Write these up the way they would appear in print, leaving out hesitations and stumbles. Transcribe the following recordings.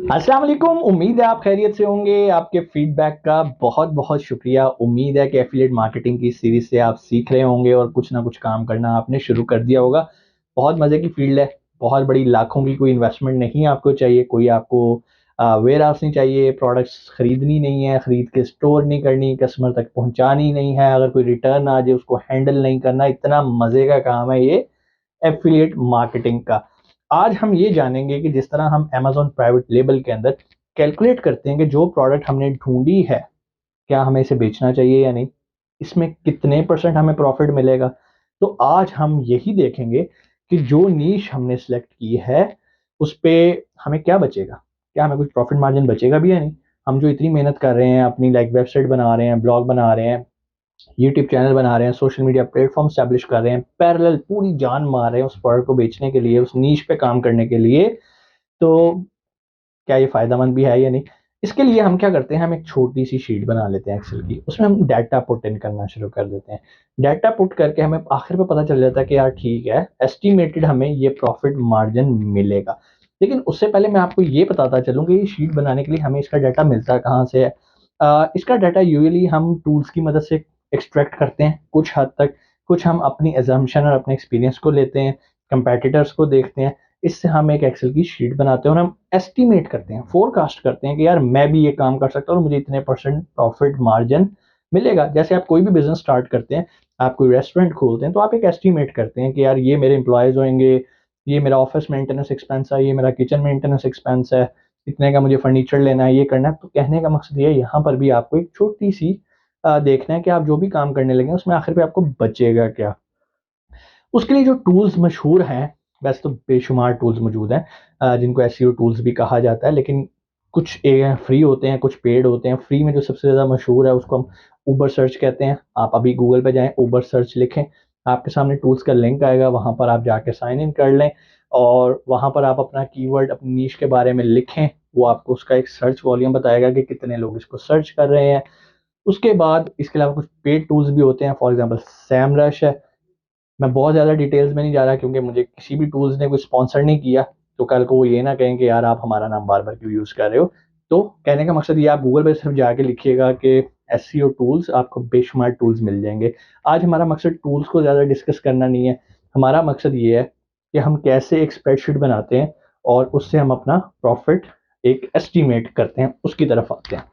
अस्सलाम वालेकुम। उम्मीद है आप खैरियत से होंगे। आपके फीडबैक का बहुत बहुत शुक्रिया। उम्मीद है कि एफिलिएट मार्केटिंग की सीरीज से आप सीख रहे होंगे और कुछ ना कुछ काम करना आपने शुरू कर दिया होगा। बहुत मज़े की फील्ड है, बहुत बड़ी लाखों की कोई इन्वेस्टमेंट नहीं आपको चाहिए, कोई आपको वेयर हाउस नहीं चाहिए, प्रोडक्ट्स खरीदनी नहीं है, खरीद के स्टोर नहीं करनी, कस्टमर तक पहुंचानी नहीं है, अगर कोई रिटर्न आ जाए उसको हैंडल नहीं करना। इतना मज़े का काम है ये एफिलिएट मार्केटिंग का। आज हम ये जानेंगे कि जिस तरह हम अमेज़न प्राइवेट लेबल के अंदर कैलकुलेट करते हैं कि जो प्रोडक्ट हमने ढूँढी है, क्या हमें इसे बेचना चाहिए या नहीं? इसमें कितने परसेंट हमें प्रॉफ़िट मिलेगा? तो आज हम यही देखेंगे कि जो नीश हमने सेलेक्ट की है, उस पे हमें क्या बचेगा? क्या हमें कुछ प्रॉफ़िट मार्जिन बचेगा भी या नहीं? हम जो इतनी मेहनत कर रहे हैं, अपनी लाइक वेबसाइट बना रहे हैं, ब्लॉग बना रहे हैं, यूट्यूब चैनल बना रहे हैं, सोशल मीडिया प्लेटफॉर्म स्टैब्लिश कर रहे हैं, पैरेलल पूरी जान मार रहे हैं उस प्रोडक्ट को बेचने के लिए, उस नीश पे काम करने के लिए, तो क्या ये फ़ायदेमंद भी है या नहीं? इसके लिए हम क्या करते हैं, हम एक छोटी-सी शीट बना लेते हैं एक्सेल की, उसमें हम डाटा पुट इन करना शुरू कर देते हैं। डाटा पुट करके हमें आखिर में पता चल जाता है कि यार ठीक है, एस्टिमेटेड हमें ये प्रॉफ़िट मार्जिन मिलेगा। लेकिन उससे पहले मैं आपको ये बताता चलूँ कि ये शीट बनाने के लिए हमें इसका डाटा मिलता कहाँ से है? इसका डाटा यूजुअली हम टूल्स की मदद से एक्सट्रैक्ट करते हैं कुछ हद तक, कुछ हम अपनी असम्पशन और अपने एक्सपीरियंस को लेते हैं, कंपेटिटर्स को देखते हैं। इससे हम एक एक्सेल की शीट बनाते हैं और हम एस्टिमेट करते हैं, फोरकास्ट करते हैं कि यार मैं भी ये काम कर सकता हूँ और मुझे इतने परसेंट प्रॉफिट मार्जिन मिलेगा। जैसे आप कोई भी बिजनेस स्टार्ट करते हैं, आप कोई रेस्टोरेंट खोलते हैं, तो आप एक एस्टिमेट करते हैं कि यार ये मेरे एम्प्लॉयज़ होंगे, ये मेरा ऑफिस मेंटेनेंस एक्सपेंस है, ये मेरा किचन मेंटेनेंस एक्सपेंस है, इतने का मुझे फर्नीचर लेना है, ये करना है। तो कहने का मकसद ये है, यहाँ पर भी आपको एक छोटी-सी देखना है कि आप जो भी काम करने लगे, उसमें आखिर पे आपको बचेगा क्या? उसके लिए जो टूल्स मशहूर हैं, वैसे तो बेशुमार टूल्स मौजूद हैं, जिनको एसईओ टूल्स भी कहा जाता है, लेकिन कुछ फ्री होते हैं, कुछ पेड होते हैं। फ्री में जो सबसे ज़्यादा मशहूर है उसको हम उबर सर्च कहते हैं। आप अभी गूगल पे जाएँ, उबर सर्च लिखें, आपके सामने टूल्स का लिंक आएगा, वहाँ पर आप जाके साइन इन कर लें और वहाँ पर आप अपना कीवर्ड, अपनी नीश के बारे में लिखें। वो आपको उसका एक सर्च वॉल्यूम बताएगा कि कितने लोग इसको सर्च कर रहे हैं। उसके बाद इसके अलावा कुछ पेड टूल्स भी होते हैं, फॉर एग्ज़ाम्पल सैमरश है। मैं बहुत ज़्यादा डिटेल्स में नहीं जा रहा क्योंकि मुझे किसी भी टूल्स ने कोई स्पॉन्सर नहीं किया, तो कल को वो ये ना कहें कि यार आप हमारा नाम बार-बार क्यों यूज़ कर रहे हो। तो कहने का मकसद ये, आप गूगल पे सिर्फ जाके लिखिएगा कि एसईओ टूल्स, आपको बेशुमार टूल्स मिल जाएँगे। आज हमारा मकसद टूल्स को ज़्यादा डिस्कस करना नहीं है, हमारा मकसद ये है कि हम कैसे एक स्प्रेडशीट बनाते हैं और उससे हम अपना प्रॉफ़िट एक एस्टीमेट करते हैं, उसकी तरफ आते हैं।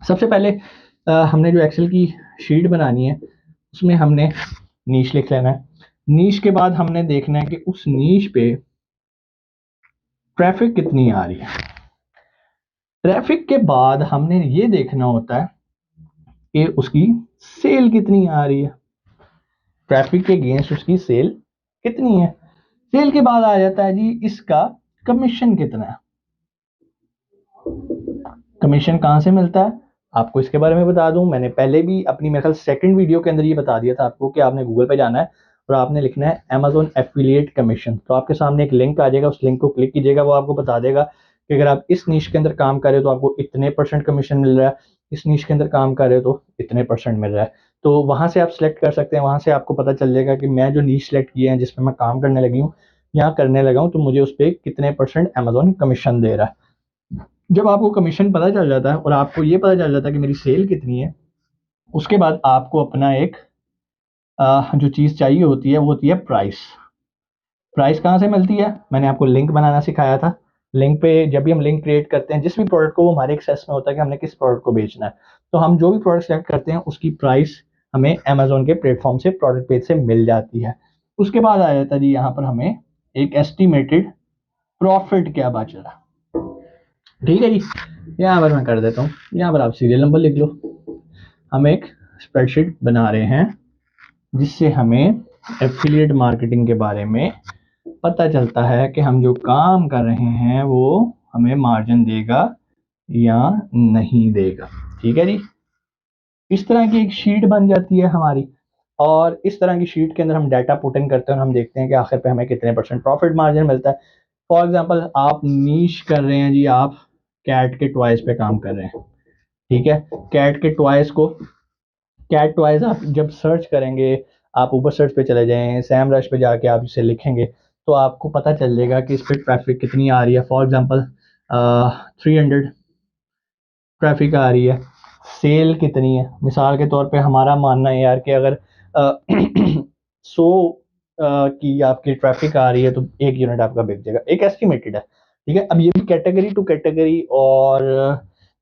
सबसे पहले हमने जो एक्सेल की शीट बनानी है, उसमें हमने नीश लिख लेना है। नीश के बाद हमने देखना है कि उस नीश पे ट्रैफिक कितनी आ रही है। ट्रैफिक के बाद हमने ये देखना होता है कि उसकी सेल कितनी आ रही है। ट्रैफिक के अगेंस्ट उसकी सेल कितनी है। सेल के बाद आ जाता है जी इसका कमीशन कितना है। कमीशन कहाँ से मिलता है, आपको इसके बारे में बता दूं। मैंने पहले भी अपनी मेरे ख्याल सेकंड वीडियो के अंदर ये बता दिया था आपको कि आपने गूगल पे जाना है और आपने लिखना है अमेज़न एफिलिएट कमीशन। तो आपके सामने एक लिंक आ जाएगा, उस लिंक को क्लिक कीजिएगा, वो आपको बता देगा कि अगर आप इस नीश के अंदर काम कर रहे हो तो आपको इतने परसेंट कमीशन मिल रहा है, इस नीश के अंदर काम कर रहे हो तो इतने परसेंट मिल रहा है। तो वहां से आप सिलेक्ट कर सकते हैं, वहां से आपको पता चल जाएगा कि मैं जो नीश सेलेक्ट किया है, जिसमें मैं काम करने लगी हूँ, यहाँ करने लगा हूँ, तो मुझे उस पर कितने परसेंट अमेज़न कमीशन दे रहा है। जब आपको कमीशन पता चल जाता है और आपको ये पता चल जाता है कि मेरी सेल कितनी है, उसके बाद आपको अपना एक जो चीज़ चाहिए होती है वो होती है प्राइस। प्राइस कहाँ से मिलती है, मैंने आपको लिंक बनाना सिखाया था। लिंक पे जब भी हम लिंक क्रिएट करते हैं, जिस भी प्रोडक्ट को, वो हमारे एक्सेस में होता है कि हमने किस प्रोडक्ट को बेचना है। तो हम जो भी प्रोडक्ट सेलेक्ट करते हैं उसकी प्राइस हमें अमेजोन के प्लेटफॉर्म से, प्रोडक्ट पेज से मिल जाती है। उसके बाद आ जाता है जी यहाँ पर हमें एक एस्टिमेटेड प्रॉफिट क्या बच रहा है। ठीक है जी, यहाँ पर मैं कर देता हूँ, यहाँ पर आप सीरियल नंबर लिख लो। हम एक स्प्रेडशीट बना रहे हैं जिससे हमें एफिलिएट मार्केटिंग के बारे में पता चलता है कि हम जो काम कर रहे हैं वो हमें मार्जिन देगा या नहीं देगा। ठीक है जी, इस तरह की एक शीट बन जाती है हमारी और इस तरह की शीट के अंदर हम डाटा पुट इन करते हैं और हम देखते हैं कि आखिर पे हमें कितने परसेंट प्रॉफिट मार्जिन मिलता है। फॉर एग्जांपल आप नीश कर रहे हैं जी, आप कैट के टॉयज पे काम कर रहे हैं। ठीक है, कैट के टॉयज को, कैट टॉयज आप जब सर्च करेंगे, आप ऊबर सर्च पे चले जाएं, सैम रश पे जाके आप इसे लिखेंगे, तो आपको पता चल जाएगा कि इस पर ट्रैफिक कितनी आ रही है। फॉर एग्जांपल 300 ट्रैफिक आ रही है, सेल कितनी है, मिसाल के तौर पे हमारा मानना है यार कि अगर 100 की आपकी ट्रैफिक आ रही है तो 1 यूनिट आपका बिक जाएगा, एक एस्टिमेटेड है, ठीक है। अब ये भी कैटेगरी टू कैटेगरी और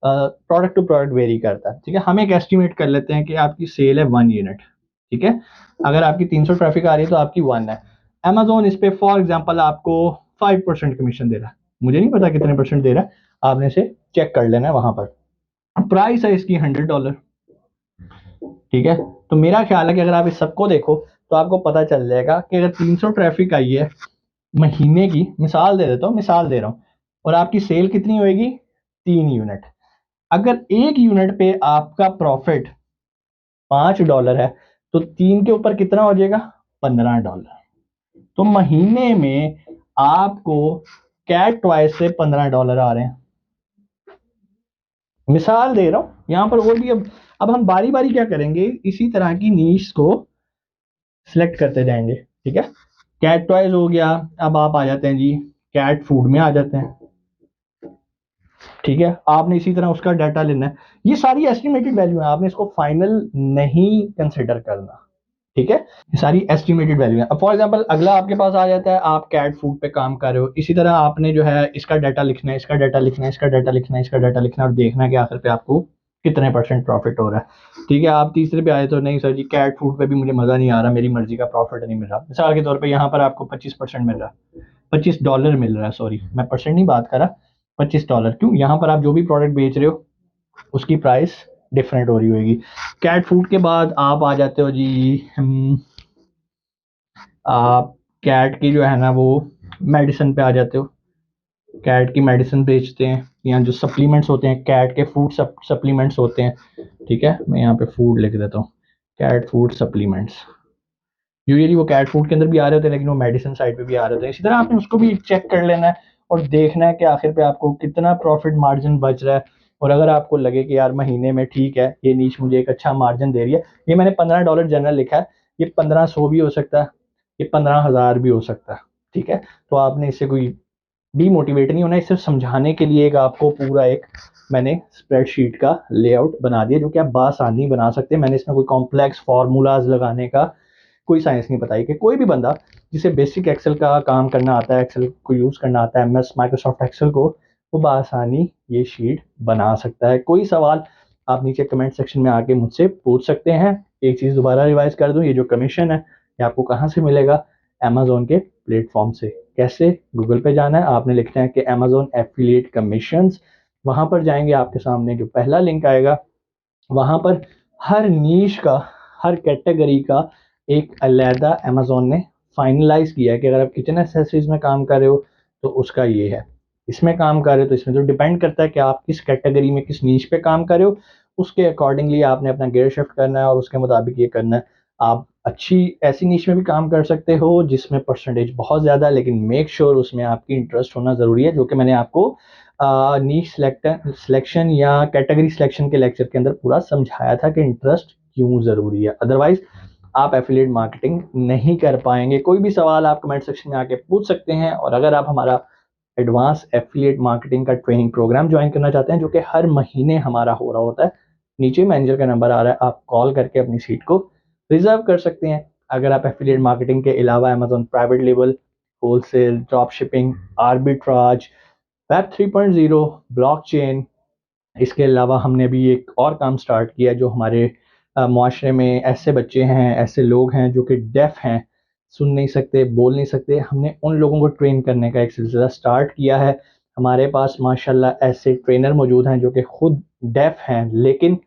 प्रोडक्ट टू प्रोडक्ट वेरी करता है, ठीक है। हम एक एस्टिमेट कर लेते हैं कि आपकी सेल है 1 यूनिट, ठीक है। अगर आपकी 300 ट्रैफिक आ रही है तो आपकी 1 है। अमेजोन इस पे फॉर एग्जांपल आपको 5% कमीशन दे रहा है, मुझे नहीं पता कितने परसेंट दे रहा है, आपने से चेक कर लेना है वहां पर। प्राइस है इसकी $100, ठीक है। तो मेरा ख्याल है कि अगर आप इस सबको देखो तो आपको पता चल जाएगा कि अगर 300 ट्रैफिक आई है महीने की, मिसाल दे देता हूँ, मिसाल दे रहा हूँ, और आपकी सेल कितनी होएगी, 3 यूनिट। अगर 1 यूनिट पे आपका प्रॉफिट $5 है तो 3 के ऊपर कितना हो जाएगा, $15। तो महीने में आपको कैट ट्वाइस से $15 आ रहे हैं, मिसाल दे रहा हूं यहां पर। और भी अब हम बारी बारी क्या करेंगे, इसी तरह की नीश को सिलेक्ट करते जाएंगे, ठीक है। कैट टॉयज हो गया, अब आप आ जाते हैं जी कैट फूड में आ जाते हैं, ठीक है। आपने इसी तरह उसका डाटा लेना है, ये सारी एस्टिमेटेड वैल्यू है, आपने इसको फाइनल नहीं कंसिडर करना, ठीक है। ये सारी एस्टिमेटेड वैल्यू है। अब फॉर एग्जांपल अगला आपके पास आ जाता है, आप कैट फूड पे काम कर रहे हो, इसी तरह आपने जो है इसका डाटा लिखना है, इसका डाटा लिखना है, इसका डाटा लिखना है, इसका डाटा लिखना है, और देखना है कि आखिर पे आपको कितने परसेंट प्रॉफिट हो रहा है, ठीक है। आप तीसरे पे आए तो नहीं सर जी कैट फूड पे भी मुझे मजा नहीं आ रहा, मेरी मर्जी का प्रॉफिट नहीं मिल रहा, मिसाल के तौर पर यहाँ पर आपको 25% मिल रहा है, $25 मिल रहा है, सॉरी मैं परसेंट नहीं बात कर रहा, $25। क्यों, यहाँ पर आप जो भी प्रोडक्ट बेच रहे हो उसकी प्राइस डिफरेंट हो रही होगी। कैट फूड के बाद आप आ जाते हो जी आप कैट की जो है ना वो मेडिसिन पे आ जाते हो, कैट की मेडिसिन बेचते हैं, या जो सप्लीमेंट्स होते हैं कैट के फूड सप्लीमेंट्स होते हैं, ठीक है। मैं यहाँ पे फूड लिख देता हूँ, कैट फूड सप्लीमेंट्स। यूजुअली वो कैट फूड के अंदर भी आ रहे होते हैं लेकिन वो मेडिसिन साइड पे भी आ रहे होते हैं। इसी तरह आपने उसको भी चेक कर लेना है और देखना है कि आखिर पे आपको कितना प्रॉफिट मार्जिन बच रहा है। और अगर आपको लगे कि यार महीने में ठीक है ये नीच मुझे एक अच्छा मार्जिन दे रही है, ये मैंने $15 जनरल लिखा है, ये 1500 भी हो सकता है, ये 15,000 भी हो सकता है, ठीक है। तो आपने इससे कोई डीमोटिवेट नहीं होना, सिर्फ समझाने के लिए एक आपको पूरा एक मैंने स्प्रेडशीट का लेआउट बना दिया जो कि आप बासानी बना सकते हैं। मैंने इसमें कोई कॉम्प्लेक्स फार्मूलाज लगाने का कोई साइंस नहीं बताई कि कोई भी बंदा जिसे बेसिक एक्सेल का काम करना आता है, एक्सेल को यूज करना आता है, एमएस माइक्रोसॉफ्ट एक्सेल को, वो बासानी ये शीट बना सकता है। कोई सवाल आप नीचे कमेंट सेक्शन में आके मुझसे पूछ सकते हैं। एक चीज दोबारा रिवाइज कर दूं, ये जो कमीशन है ये आपको कहाँ से मिलेगा, अमेजोन के प्लेटफॉर्म से। कैसे, गूगल पे जाना है, आपने लिखना है कि अमेजोन एफिलिएट कमीशंस, वहां पर जाएंगे, आपके सामने जो पहला लिंक आएगा वहां पर हर नीश का, हर कैटेगरी का एक अलहदा अमेजोन ने फाइनलाइज किया है कि अगर आप किचन एक्सेसरीज में काम कर रहे हो तो उसका ये है, इसमें काम कर रहे हो तो इसमें, तो डिपेंड करता है कि आप किस कैटेगरी में किस नीश पे काम कर रहे हो, उसके अकॉर्डिंगली आपने अपना गियर शिफ्ट करना है और उसके मुताबिक ये करना है। आप अच्छी ऐसी नीश में भी काम कर सकते हो जिसमें परसेंटेज बहुत ज़्यादा है, लेकिन मेक श्योर उसमें आपकी इंटरेस्ट होना ज़रूरी है, जो कि मैंने आपको नीश सिलेक्शन या कैटेगरी सिलेक्शन के लेक्चर के अंदर पूरा समझाया था कि इंटरेस्ट क्यों ज़रूरी है, अदरवाइज आप एफिलिएट मार्केटिंग नहीं कर पाएंगे। कोई भी सवाल आप कमेंट सेक्शन में आके पूछ सकते हैं। और अगर आप हमारा एडवांस एफिलिएट मार्केटिंग का ट्रेनिंग प्रोग्राम ज्वाइन करना चाहते हैं जो कि हर महीने हमारा हो रहा होता है, नीचे मैनेजर का नंबर आ रहा है, आप कॉल करके अपनी सीट को रिजर्व कर सकते हैं। अगर आप एफिलिएट मार्केटिंग के अलावा Amazon private label, wholesale, drop shipping, arbitrage, web 3.0, blockchain, इसके अलावा हमने भी एक और काम स्टार्ट किया जो हमारे माशरे में ऐसे बच्चे हैं, ऐसे लोग हैं जो कि डेफ हैं, सुन नहीं सकते, बोल नहीं सकते, हमने उन लोगों को ट्रेन करने का एक सिलसिला स्टार्ट किया है। हमारे पास माशाल्लाह ऐसे ट्रेनर मौजूद हैं जो कि खुद डेफ हैं, लेकिन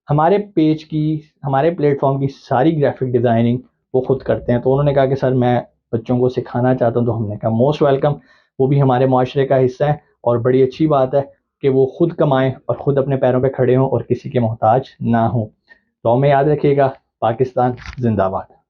हमारे पेज की, हमारे प्लेटफॉर्म की सारी ग्राफिक डिज़ाइनिंग वो खुद करते हैं। तो उन्होंने कहा कि सर मैं बच्चों को सिखाना चाहता हूँ, तो हमने कहा मोस्ट वेलकम, वो भी हमारे माशरे का हिस्सा है और बड़ी अच्छी बात है कि वो खुद कमाएं और खुद अपने पैरों पे खड़े हों और किसी के मोहताज ना हों। तो हमें याद रखिएगा, पाकिस्तान जिंदाबाद।